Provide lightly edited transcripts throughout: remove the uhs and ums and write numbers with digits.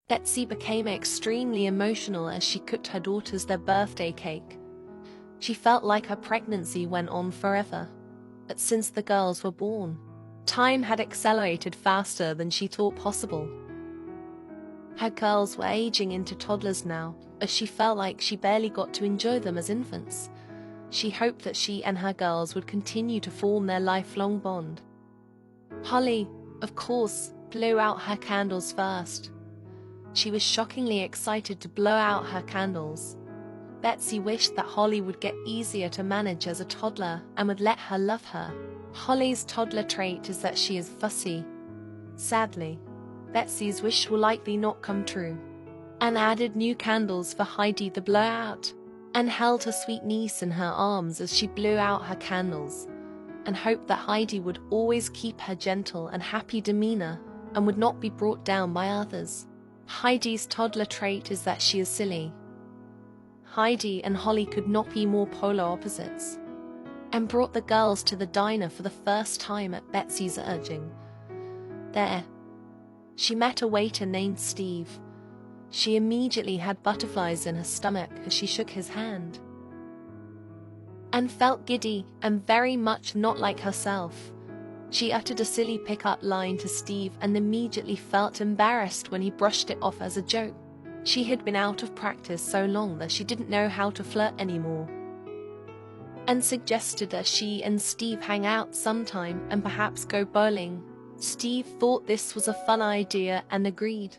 Betsy became extremely emotional as she cooked her daughters their birthday cake. She felt like her pregnancy went on forever. But since the girls were born, time had accelerated faster than she thought possible. Her girls were aging into toddlers now, as she felt like she barely got to enjoy them as infants. She hoped that she and her girls would continue to form their lifelong bond. Holly, of course, blew out her candles first. She was shockingly excited to blow out her candles. Betsy wished that Holly would get easier to manage as a toddler and would let her love her. Holly's toddler trait is that she is fussy. Sadly, Betsy's wish will likely not come true, and added new candles for Heidi to blow out, and held her sweet niece in her arms as she blew out her candles, and hoped that Heidi would always keep her gentle and happy demeanor and would not be brought down by others. Heidi's toddler trait is that she is silly. Heidi and Holly could not be more polar opposites, and brought the girls to the diner for the first time at Betsy's urging. There, she met a waiter named Steve. She immediately had butterflies in her stomach as she shook his hand, and felt giddy and very much not like herself. She uttered a silly pick-up line to Steve and immediately felt embarrassed when he brushed it off as a joke. She had been out of practice so long that she didn't know how to flirt anymore, and suggested that she and Steve hang out sometime and perhaps go bowling. Steve thought this was a fun idea and agreed.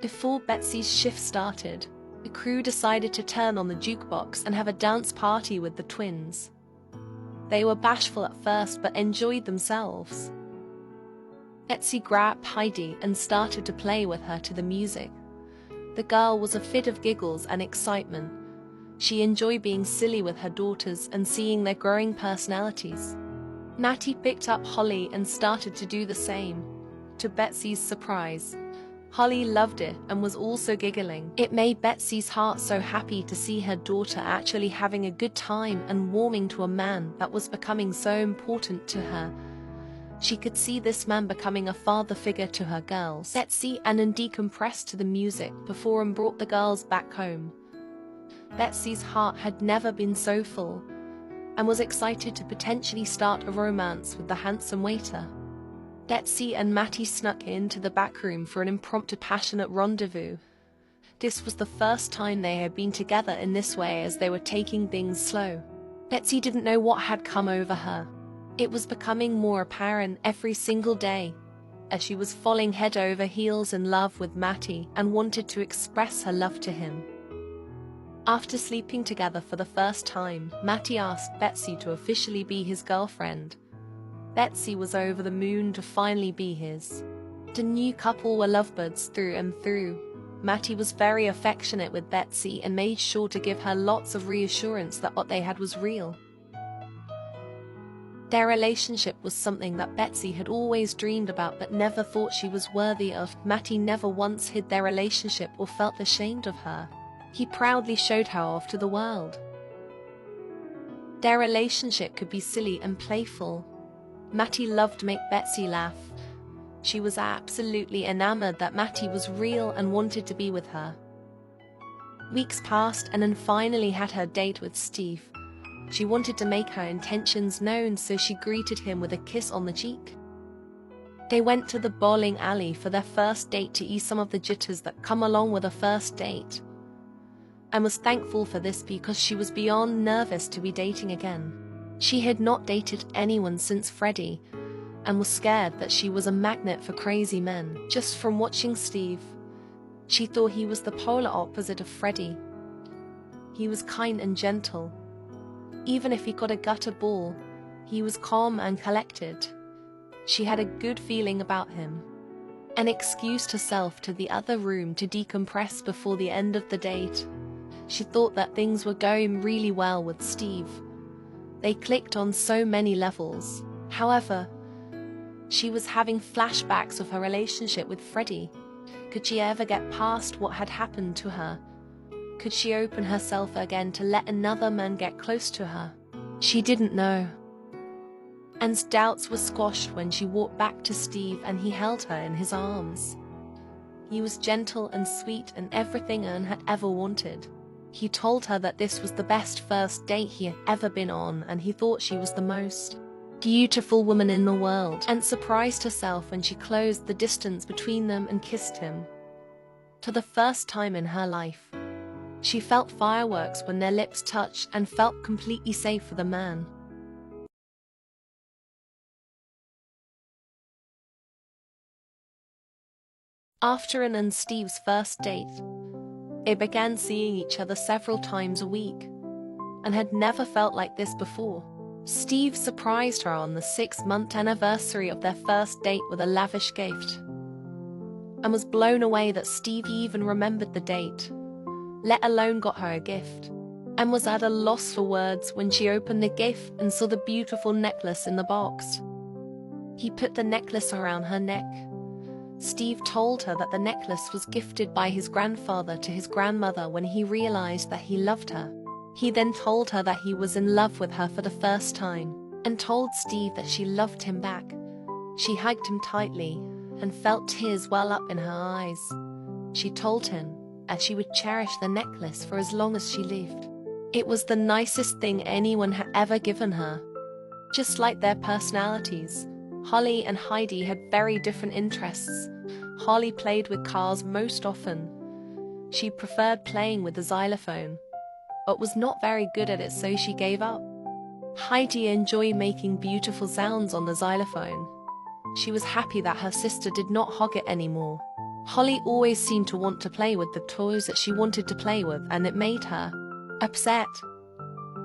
Before Betsy's shift started, the crew decided to turn on the jukebox and have a dance party with the twins. They were bashful at first but enjoyed themselves. Betsy grabbed Heidi and started to play with her to the music. The girl was a fit of giggles and excitement. She enjoyed being silly with her daughters and seeing their growing personalities. Mattie picked up Holly and started to do the same. To Betsy's surprise, Holly loved it and was also giggling. It made Betsy's heart so happy to see her daughter actually having a good time and warming to a man that was becoming so important to her. She could see this man becoming a father figure to her girls. Betsy and decompressed to the music before and brought the girls back home. Betsy's heart had never been so full, and was excited to potentially start a romance with the handsome waiter. Betsy and Mattie snuck into the back room for an impromptu passionate rendezvous. This was the first time they had been together in this way as they were taking things slow. Betsy didn't know what had come over her. It was becoming more apparent every single day, as she was falling head over heels in love with Mattie and wanted to express her love to him. After sleeping together for the first time, Mattie asked Betsy to officially be his girlfriend. Betsy was over the moon to finally be his. The new couple were lovebirds through and through. Mattie was very affectionate with Betsy and made sure to give her lots of reassurance that what they had was real. Their relationship was something that Betsy had always dreamed about but never thought she was worthy of. Mattie never once hid their relationship or felt ashamed of her. He proudly showed her off to the world. Their relationship could be silly and playful. Mattie loved to make Betsy laugh. She was absolutely enamored that Mattie was real and wanted to be with her. Weeks passed and then finally had her date with Steve. She wanted to make her intentions known, so she greeted him with a kiss on the cheek. They went to the bowling alley for their first date to ease some of the jitters that come along with a first date, and was thankful for this because she was beyond nervous to be dating again. She had not dated anyone since Freddie, and was scared that she was a magnet for crazy men. Just from watching Steve, she thought he was the polar opposite of Freddie. He was kind and gentle. Even if he got a gutter ball, he was calm and collected. She had a good feeling about him, and excused herself to the other room to decompress before the end of the date. She thought that things were going really well with Steve. They clicked on so many levels. However, she was having flashbacks of her relationship with Freddie. Could she ever get past what had happened to her? Could she open herself again to let another man get close to her? She didn't know. And doubts were squashed when she walked back to Steve and he held her in his arms. He was gentle and sweet and everything Anne had ever wanted. He told her that this was the best first date he had ever been on, and he thought she was the most beautiful woman in the world, and surprised herself when she closed the distance between them and kissed him. For the first time in her life, she felt fireworks when their lips touched and felt completely safe with a man. After Anne and Steve's first date, they began seeing each other several times a week, and had never felt like this before. Steve surprised her on the 6-month anniversary of their first date with a lavish gift, and was blown away that Steve even remembered the date, let alone got her a gift, and was at a loss for words when she opened the gift and saw the beautiful necklace in the box. He put the necklace around her neck. Steve told her that the necklace was gifted by his grandfather to his grandmother when he realized that he loved her. He then told her that he was in love with her for the first time, and told Steve that she loved him back. She hugged him tightly, and felt tears well up in her eyes. She told him that she would cherish the necklace for as long as she lived. It was the nicest thing anyone had ever given her. Just like their personalities, Holly and Heidi had very different interests. Holly played with cars most often. She preferred playing with the xylophone, but was not very good at it, so she gave up. Heidi enjoyed making beautiful sounds on the xylophone. She was happy that her sister did not hog it anymore. Holly always seemed to want to play with the toys that she wanted to play with, and it made her upset.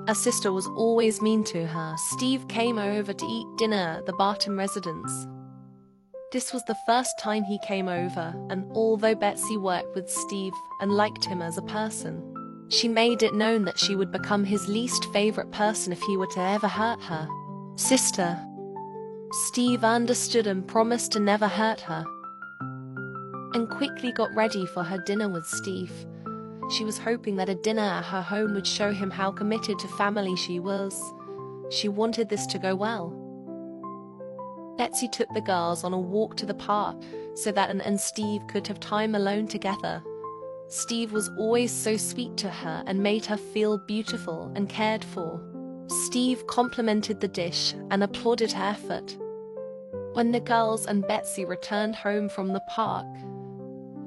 Her sister was always mean to her. Steve came over to eat dinner at the Barton residence. This was the first time he came over, and although Betsy worked with Steve and liked him as a person, she made it known that she would become his least favorite person if he were to ever hurt her sister. Steve understood and promised to never hurt her, and quickly got ready for her dinner with Steve. She was hoping that a dinner at her home would show him how committed to family she was. She wanted this to go well. Betsy took the girls on a walk to the park so that Anne and Steve could have time alone together. Steve was always so sweet to her and made her feel beautiful and cared for. Steve complimented the dish and applauded her effort. When the girls and Betsy returned home from the park,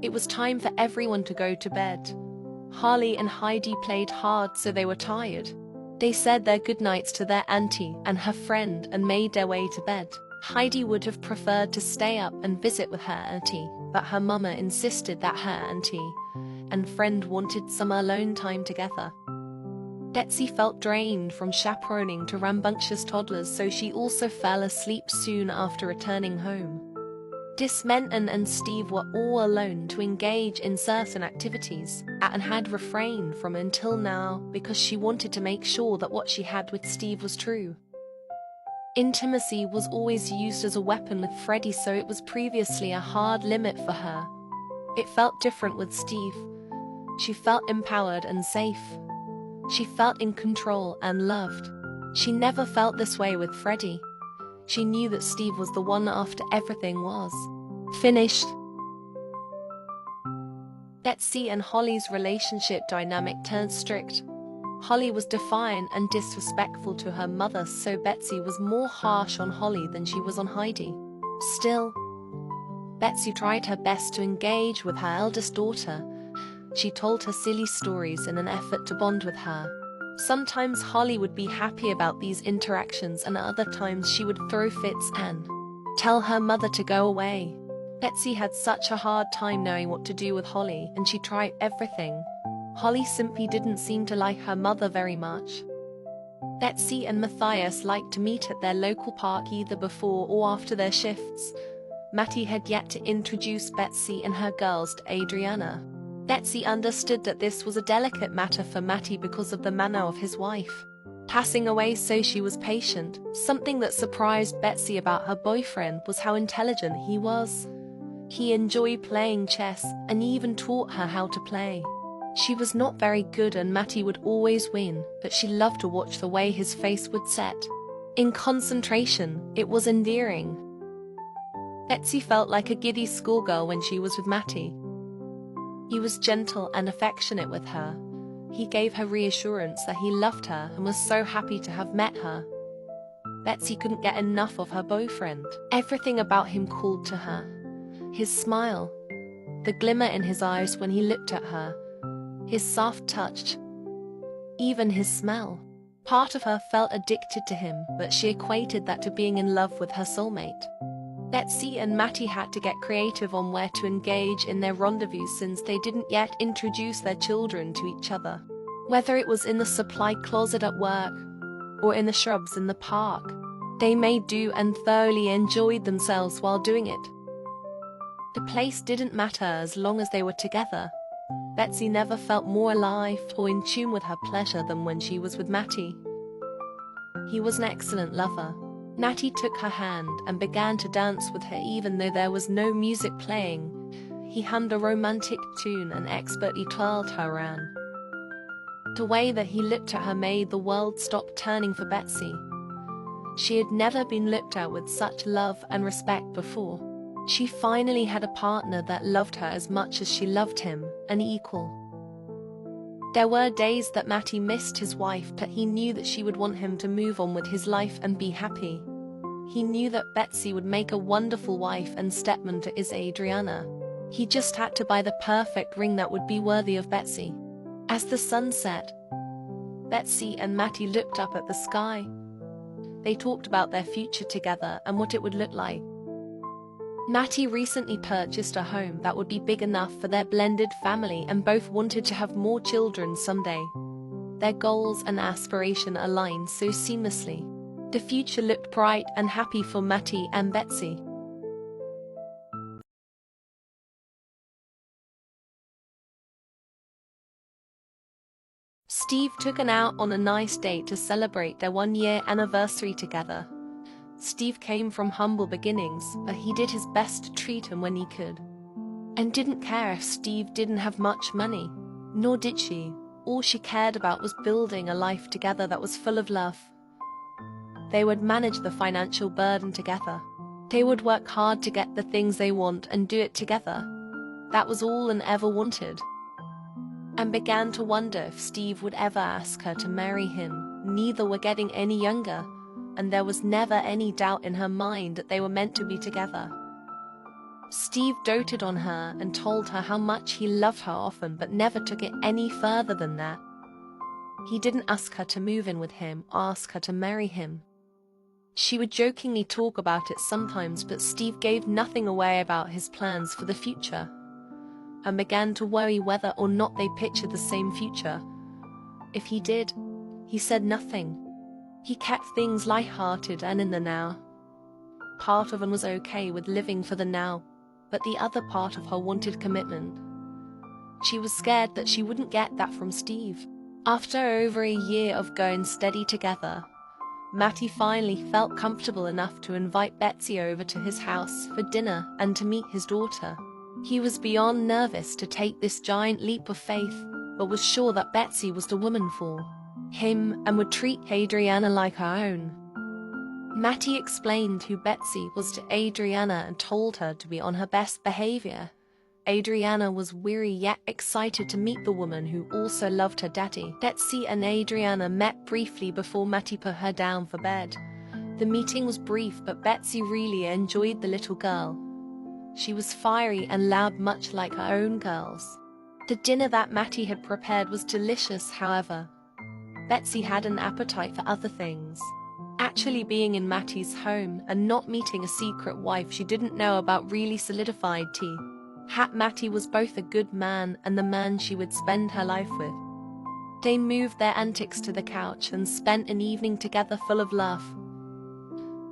it was time for everyone to go to bed. Holly and Heidi played hard, so they were tired. They said their goodnights to their auntie and her friend and made their way to bed. Heidi would have preferred to stay up and visit with her auntie, but her mama insisted that her auntie and friend wanted some alone time together. Betsy felt drained from chaperoning to rambunctious toddlers, so she also fell asleep soon after returning home. This meant Anne and Steve were all alone to engage in certain activities Anne had refrained from until now because she wanted to make sure that what she had with Steve was true. Intimacy was always used as a weapon with Freddie, so it was previously a hard limit for her. It felt different with Steve. She felt empowered and safe. She felt in control and loved. She never felt this way with Freddie. She knew that Steve was the one after everything was finished. Betsy and Holly's relationship dynamic turned strict. Holly was defiant and disrespectful to her mother, so Betsy was more harsh on Holly than she was on Heidi. Still, Betsy tried her best to engage with her eldest daughter. She told her silly stories in an effort to bond with her. Sometimes Holly would be happy about these interactions, and other times she would throw fits and tell her mother to go away. Betsy had such a hard time knowing what to do with Holly, and she tried everything. Holly simply didn't seem to like her mother very much. Betsy and Matthias liked to meet at their local park either before or after their shifts. Matty had yet to introduce Betsy and her girls to Adriana. Betsy understood that this was a delicate matter for Matty because of the manner of his wife passing away, so she was patient. Something that surprised Betsy about her boyfriend was how intelligent he was. He enjoyed playing chess and even taught her how to play. She was not very good and Matty would always win, but she loved to watch the way his face would set in concentration. It was endearing. Betsy felt like a giddy schoolgirl when she was with Matty. He was gentle and affectionate with her. He gave her reassurance that he loved her and was so happy to have met her. Betsy couldn't get enough of her boyfriend. Everything about him called to her. His smile, the glimmer in his eyes when he looked at her, his soft touch, even his smell. Part of her felt addicted to him, but she equated that to being in love with her soulmate. Betsy and Matty had to get creative on where to engage in their rendezvous since they didn't yet introduce their children to each other. Whether it was in the supply closet at work or in the shrubs in the park, they made do and thoroughly enjoyed themselves while doing it. The place didn't matter as long as they were together. Betsy never felt more alive or in tune with her pleasure than when she was with Matty. He was an excellent lover. Matty took her hand and began to dance with her even though there was no music playing. He hummed a romantic tune and expertly twirled her around. The way that he looked at her made the world stop turning for Betsy. She had never been looked at with such love and respect before. She finally had a partner that loved her as much as she loved him, an equal. There were days that Matty missed his wife, but he knew that she would want him to move on with his life and be happy. He knew that Betsy would make a wonderful wife and stepmom to his Adriana. He just had to buy the perfect ring that would be worthy of Betsy. As the sun set, Betsy and Matty looked up at the sky. They talked about their future together and what it would look like. Matty recently purchased a home that would be big enough for their blended family, and both wanted to have more children someday. Their goals and aspiration aligned so seamlessly. The future looked bright and happy for Matty and Betsy. Steve took Anne out on a nice date to celebrate their one-year anniversary together. Steve came from humble beginnings, but he did his best to treat him when he could. And didn't care if Steve didn't have much money. Nor did she. All she cared about was building a life together that was full of love. They would manage the financial burden together. They would work hard to get the things they want and do it together. That was all Anne ever wanted. And began to wonder if Steve would ever ask her to marry him. Neither were getting any younger, and there was never any doubt in her mind that they were meant to be together. Steve doted on her and told her how much he loved her often, but never took it any further than that. He didn't ask her to move in with him, ask her to marry him. She would jokingly talk about it sometimes, but Steve gave nothing away about his plans for the future, and began to worry whether or not they pictured the same future. If he did, he said nothing. He kept things light-hearted and in the now. Part of Anne was okay with living for the now, but the other part of her wanted commitment. She was scared that she wouldn't get that from Steve. After over a year of going steady together, Matty finally felt comfortable enough to invite Betsy over to his house for dinner and to meet his daughter. He was beyond nervous to take this giant leap of faith, but was sure that Betsy was the woman for him and would treat Adriana like her own. Matty explained who Betsy was to Adriana and told her to be on her best behavior. Adriana was weary yet excited to meet the woman who also loved her daddy. Betsy and Adriana met briefly before Matty put her down for bed. The meeting was brief, but Betsy really enjoyed the little girl. She was fiery and loud, much like her own girls. The dinner that Matty had prepared was delicious, however. Betsy had an appetite for other things. Actually being in Matty's home and not meeting a secret wife she didn't know about really solidified tea. Matty was both a good man and the man she would spend her life with. They moved their antics to the couch and spent an evening together full of love.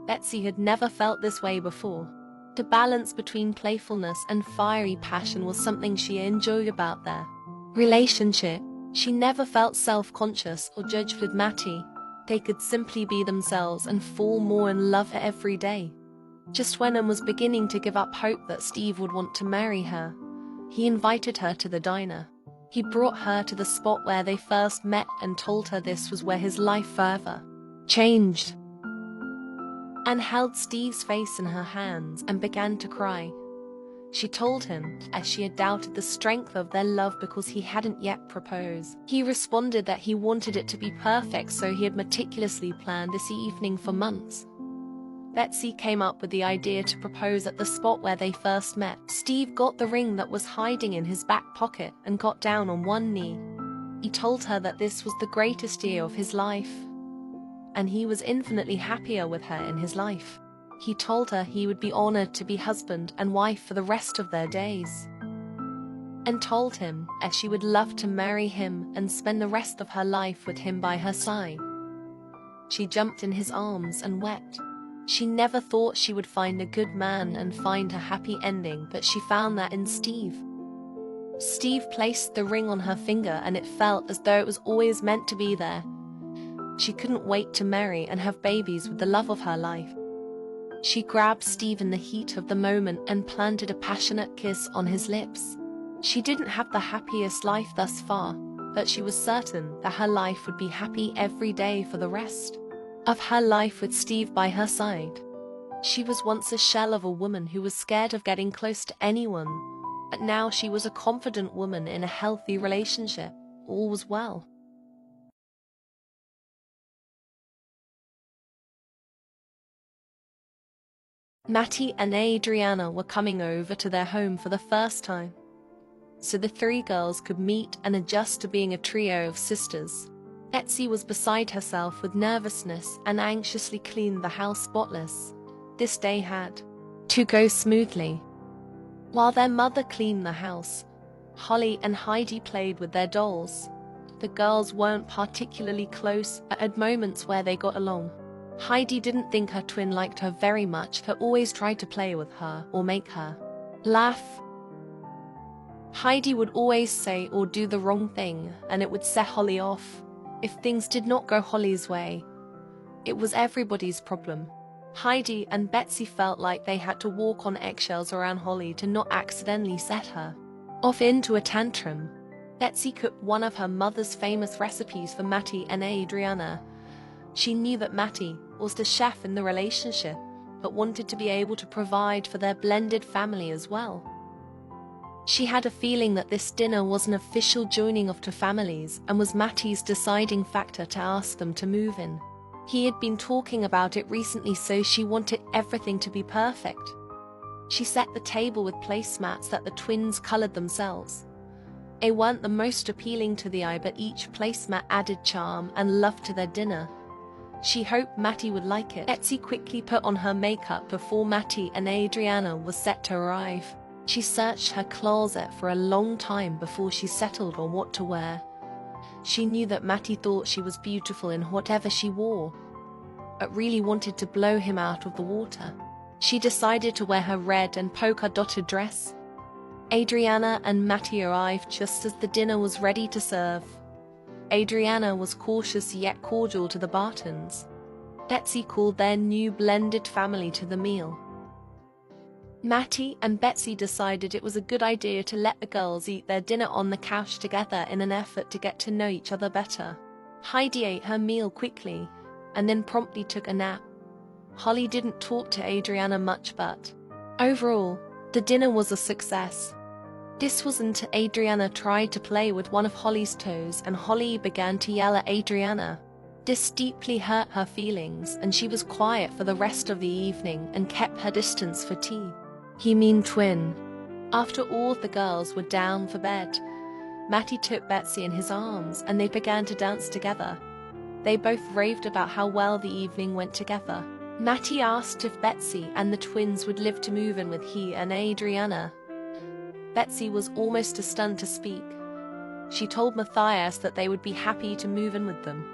Betsy had never felt this way before. The balance between playfulness and fiery passion was something she enjoyed about their relationship. She never felt self-conscious or judged with Matty. They could simply be themselves and fall more in love every day. Just when Anne was beginning to give up hope that Steve would want to marry her, he invited her to the diner. He brought her to the spot where they first met and told her this was where his life forever changed. Anne held Steve's face in her hands and began to cry. She told him, as she had doubted the strength of their love because he hadn't yet proposed. He responded that he wanted it to be perfect, so he had meticulously planned this evening for months. Betsy came up with the idea to propose at the spot where they first met. Steve got the ring that was hiding in his back pocket and got down on one knee. He told her that this was the greatest year of his life, and he was infinitely happier with her in his life. He told her he would be honored to be husband and wife for the rest of their days, and told him as she would love to marry him and spend the rest of her life with him by her side. She jumped in his arms and wept. She never thought she would find a good man and find a happy ending, but she found that in Steve. Steve placed the ring on her finger and it felt as though it was always meant to be there. She couldn't wait to marry and have babies with the love of her life. She grabbed Steve in the heat of the moment and planted a passionate kiss on his lips. She didn't have the happiest life thus far, but she was certain that her life would be happy every day for the rest of her life with Steve by her side. She was once a shell of a woman who was scared of getting close to anyone, but now she was a confident woman in a healthy relationship. All was well. Matty and Adriana were coming over to their home for the first time, so the three girls could meet and adjust to being a trio of sisters. Betsy was beside herself with nervousness and anxiously cleaned the house spotless. This day had to go smoothly. While their mother cleaned the house, Holly and Heidi played with their dolls. The girls weren't particularly close, but had moments where they got along. Heidi didn't think her twin liked her very much, but always tried to play with her or make her laugh. Heidi would always say or do the wrong thing, and it would set Holly off. If things did not go Holly's way, it was everybody's problem. Heidi and Betsy felt like they had to walk on eggshells around Holly to not accidentally set her off into a tantrum. Betsy cooked one of her mother's famous recipes for Matty and Adriana. She knew that Matty was the chef in the relationship, but wanted to be able to provide for their blended family as well. She had a feeling that this dinner was an official joining of two families and was Matty's deciding factor to ask them to move in. He had been talking about it recently, so she wanted everything to be perfect. She set the table with placemats that the twins colored themselves. They weren't the most appealing to the eye, but each placemat added charm and love to their dinner. She hoped Matty would like it. Betsy quickly put on her makeup before Matty and Adriana was set to arrive. She searched her closet for a long time before she settled on what to wear. She knew that Matty thought she was beautiful in whatever she wore, but really wanted to blow him out of the water. She decided to wear her red and polka-dotted dress. Adriana and Matty arrived just as the dinner was ready to serve. Adriana was cautious yet cordial to the Bartons. Betsy called their new blended family to the meal. Matty and Betsy decided it was a good idea to let the girls eat their dinner on the couch together in an effort to get to know each other better. Heidi ate her meal quickly and then promptly took a nap. Holly didn't talk to Adriana much, but overall, the dinner was a success. This was until Adriana tried to play with one of Holly's toes and Holly began to yell at Adriana. This deeply hurt her feelings and she was quiet for the rest of the evening and kept her distance for tea. "You mean twin." After all the girls were down for bed, Matty took Betsy in his arms and they began to dance together. They both raved about how well the evening went together. Matty asked if Betsy and the twins would live to move in with he and Adriana. Betsy was almost too stunned to speak. She told Matthias that they would be happy to move in with them.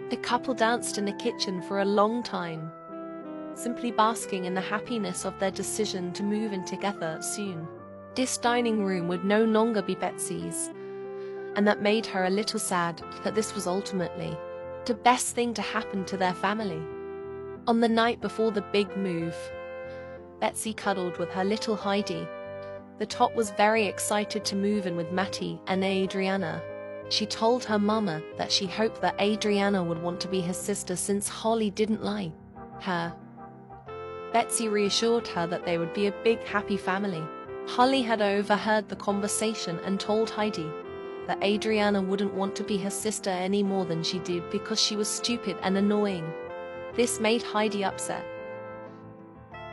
The couple danced in the kitchen for a long time, simply basking in the happiness of their decision to move in together soon. This dining room would no longer be Betsy's, and that made her a little sad that this was ultimately the best thing to happen to their family. On the night before the big move, Betsy cuddled with her little Heidi. The tot was very excited to move in with Matty and Adriana. She told her mama that she hoped that Adriana would want to be his sister since Holly didn't like her. Betsy reassured her that they would be a big happy family. Holly had overheard the conversation and told Heidi that Adriana wouldn't want to be her sister any more than she did because she was stupid and annoying. This made Heidi upset.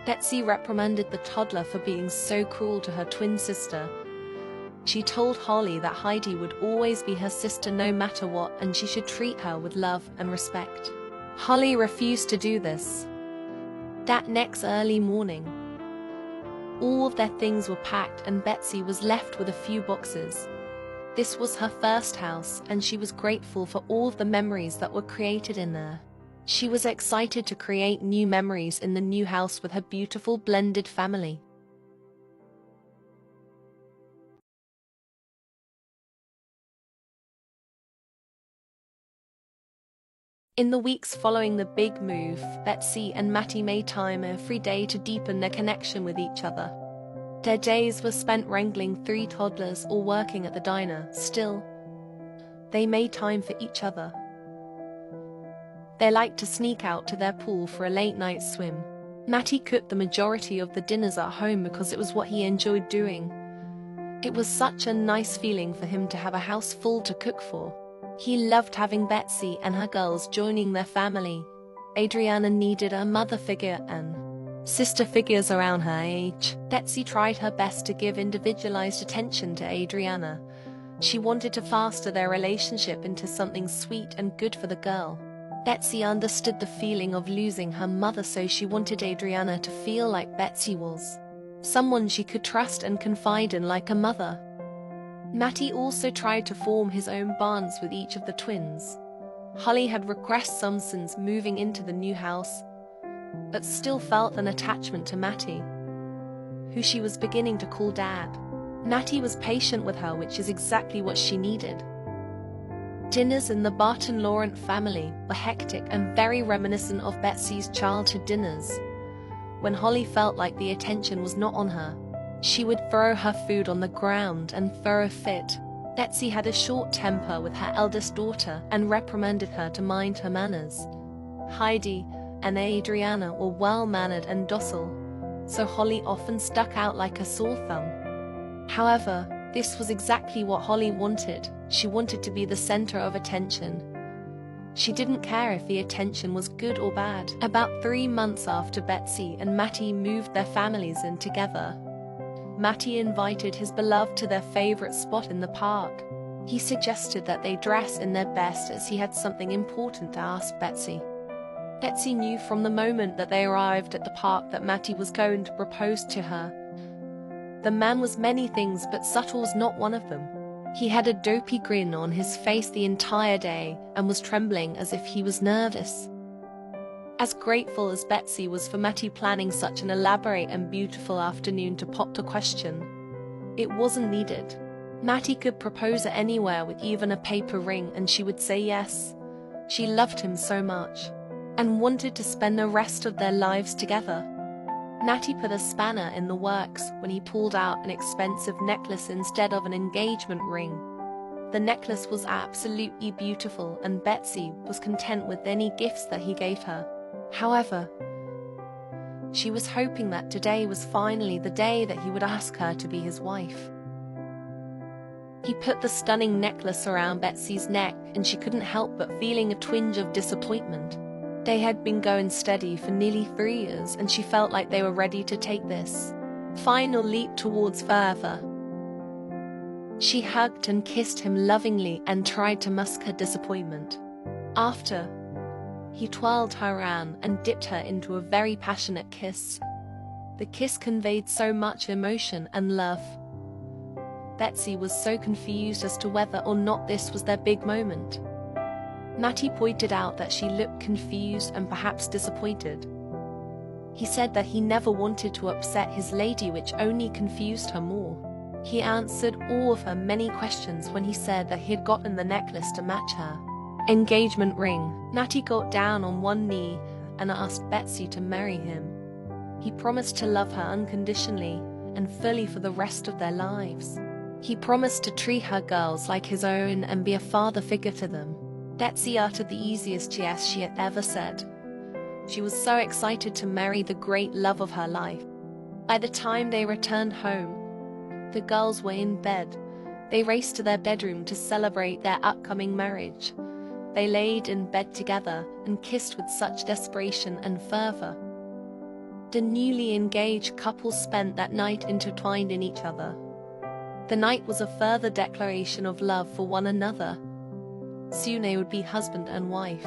Betsy reprimanded the toddler for being so cruel to her twin sister. She told Holly that Heidi would always be her sister no matter what, and she should treat her with love and respect. Holly refused to do this. That next early morning, all of their things were packed and Betsy was left with a few boxes. This was her first house, and she was grateful for all of the memories that were created in there. She was excited to create new memories in the new house with her beautiful blended family. In the weeks following the big move, Betsy and Matty made time every day to deepen their connection with each other. Their days were spent wrangling 3 toddlers or working at the diner. Still, they made time for each other. They liked to sneak out to their pool for a late-night swim. Matty cooked the majority of the dinners at home because it was what he enjoyed doing. It was such a nice feeling for him to have a house full to cook for. He loved having Betsy and her girls joining their family. Adriana needed a mother figure and sister figures around her age. Betsy tried her best to give individualized attention to Adriana. She wanted to foster their relationship into something sweet and good for the girl. Betsy understood the feeling of losing her mother, so she wanted Adriana to feel like Betsy was someone she could trust and confide in like a mother. Matty also tried to form his own bonds with each of the twins. Holly had regressed some since moving into the new house, but still felt an attachment to Matty, who she was beginning to call Dad. Matty was patient with her, which is exactly what she needed. Dinners in the Barton Laurent family were hectic and very reminiscent of Betsy's childhood dinners. When Holly felt like the attention was not on her, she would throw her food on the ground and throw a fit. Betsy had a short temper with her eldest daughter and reprimanded her to mind her manners. Heidi and Adriana were well-mannered and docile, so Holly often stuck out like a sore thumb. However, this was exactly what Holly wanted. She wanted to be the center of attention. She didn't care if the attention was good or bad. About 3 months after Betsy and Matty moved their families in together, Matty invited his beloved to their favorite spot in the park. He suggested that they dress in their best as he had something important to ask Betsy. Betsy knew from the moment that they arrived at the park that Matty was going to propose to her. The man was many things, but subtle was not one of them. He had a dopey grin on his face the entire day and was trembling as if he was nervous. As grateful as Betsy was for Matty planning such an elaborate and beautiful afternoon to pop the question, it wasn't needed. Matty could propose her anywhere with even a paper ring and she would say yes. She loved him so much and wanted to spend the rest of their lives together. Matty put a spanner in the works when he pulled out an expensive necklace instead of an engagement ring. The necklace was absolutely beautiful and Betsy was content with any gifts that he gave her. However, she was hoping that today was finally the day that he would ask her to be his wife. He put the stunning necklace around Betsy's neck and she couldn't help but feeling a twinge of disappointment. They had been going steady for nearly 3 years and she felt like they were ready to take this final leap towards forever. She hugged and kissed him lovingly and tried to mask her disappointment. After, he twirled her around and dipped her into a very passionate kiss. The kiss conveyed so much emotion and love. Betsy was so confused as to whether or not this was their big moment. Matty pointed out that she looked confused and perhaps disappointed. He said that he never wanted to upset his lady, which only confused her more. He answered all of her many questions when he said that he had gotten the necklace to match her engagement ring. Matty got down on one knee and asked Betsy to marry him. He promised to love her unconditionally and fully for the rest of their lives. He promised to treat her girls like his own and be a father figure to them. Betsy uttered the easiest yes she had ever said. She was so excited to marry the great love of her life. By the time they returned home, The girls were in bed. They raced to their bedroom to celebrate their upcoming marriage. They laid in bed together and kissed with such desperation and fervor. The newly engaged couple spent that night intertwined in each other. The night was a further declaration of love for one another. Soon they would be husband and wife.